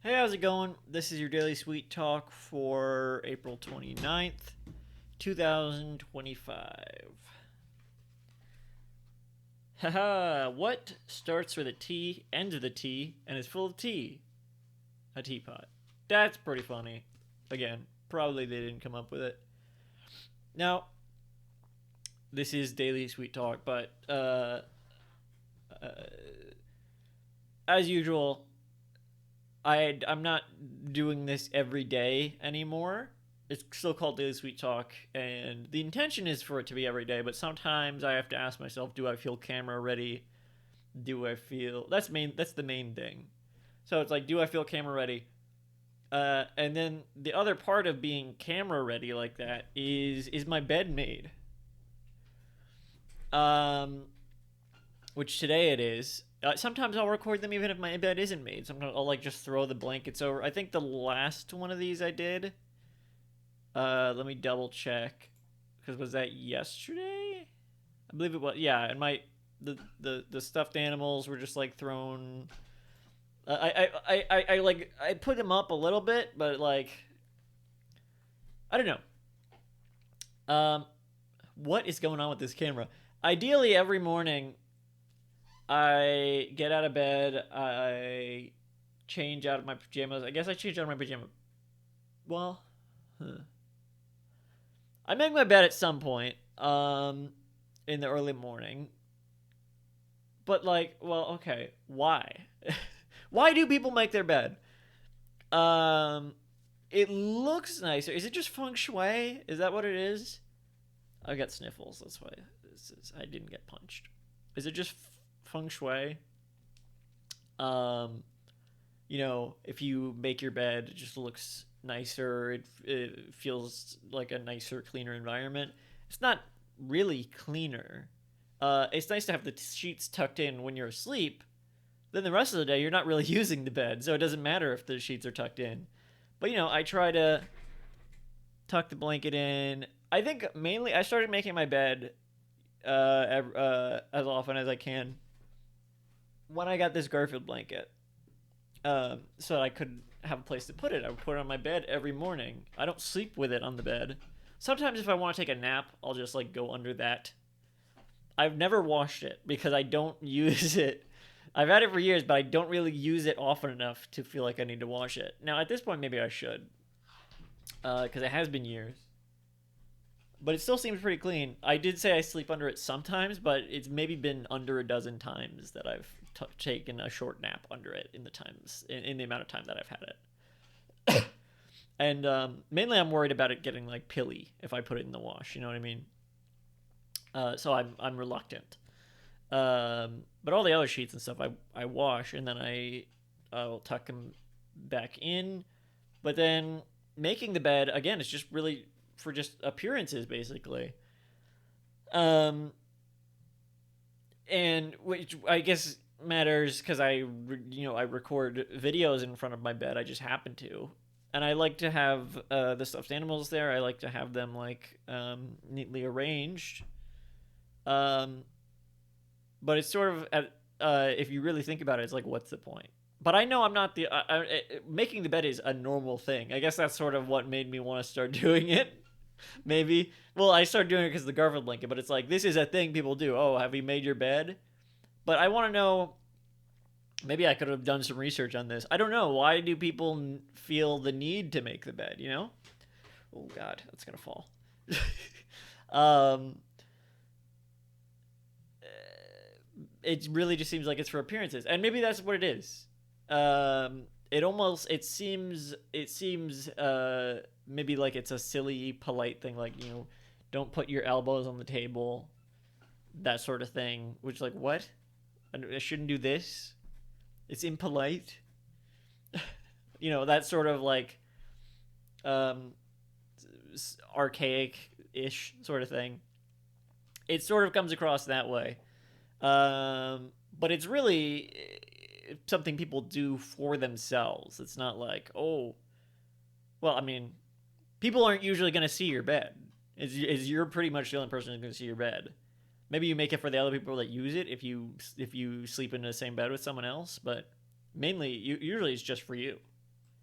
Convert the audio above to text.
Hey, how's it going? This is your daily sweet talk for April 29th, 2025. Haha, what starts with a T, ends with a T, and is full of tea? A teapot. That's pretty funny. Again, probably they didn't come up with it. Now, this is daily sweet talk, but uh, as usual, I'm not doing this every day anymore. It's still called Daily Sweet Talk, and the intention is for it to be every day. But sometimes I have to ask myself, do I feel camera ready? Do I feel That's the main thing. So it's like, do I feel camera ready? And then the other part of being camera ready like that is my bed made? Um, which today it is. Sometimes I'll record them even if my bed isn't made. Sometimes I'll like just throw the blankets over. I think the last one of these I did. Let me double check. Because was that yesterday? I believe it was. Yeah, and the stuffed animals were just like thrown. I put them up a little bit, but like I don't know. What is going on with this camera? Ideally, every morning I get out of bed. I change out of my pajamas. I guess I change out of my pajamas. Well, I make my bed at some point in the early morning. But like, well, okay, why? Why do people make their bed? Um, it looks nicer. Is it just feng shui? Is that what it is? I got sniffles. That's why I didn't get punched. Is it just feng shui? Um, if you make your bed, it just looks nicer. It feels like a nicer, cleaner environment. It's not really cleaner. It's nice to have the sheets tucked in when you're asleep. Then the rest of the day, you're not really using the bed, so it doesn't matter if the sheets are tucked in. But I try to tuck the blanket in. I think mainly I started making my bed as often as I can when I got this Garfield blanket, so I could have a place to put it. I would put it on my bed every morning. I don't sleep with it on the bed. Sometimes if I want to take a nap, I'll just like go under that. I've never washed it because I don't use it. I've had it for years, but I don't really use it often enough to feel like I need to wash it. Now at this point, maybe I should, because it has been years. But it still seems pretty clean. I did say I sleep under it sometimes, but it's maybe been under a dozen times that I've taken a short nap under it in the amount of time that I've had it. And mainly, I'm worried about it getting like pilly if I put it in the wash. You know what I mean? So I'm reluctant. But all the other sheets and stuff I wash, and then I'll tuck them back in. But then making the bed again, it's just really for just appearances basically. Um, and which I guess matters because I record videos in front of my bed. I just happen to, and I like to have the stuffed animals there. I like to have them like neatly arranged. Um, but it's sort of if you really think about it, it's like, what's the point? But I know I'm not making the bed is a normal thing. I guess that's sort of what made me want to start doing it. Maybe. Well, I started doing it because of the Garfield blanket, but it's like this is a thing people do. Oh, have you made your bed? But I want to know. Maybe I could have done some research on this. I don't know. Why do people feel the need to make the bed? Oh God, that's gonna fall. um, it really just seems like it's for appearances, and maybe that's what it is. It seems maybe like it's a silly, polite thing, like don't put your elbows on the table, that sort of thing. Which like what? I shouldn't do this. It's impolite. That sort of like um, archaic ish sort of thing. It sort of comes across that way. But it's really something people do for themselves. It's not like, oh, well, I mean, people aren't usually going to see your bed. You're pretty much the only person who's going to see your bed. Maybe you make it for the other people that use it if you sleep in the same bed with someone else, but mainly, usually it's just for you.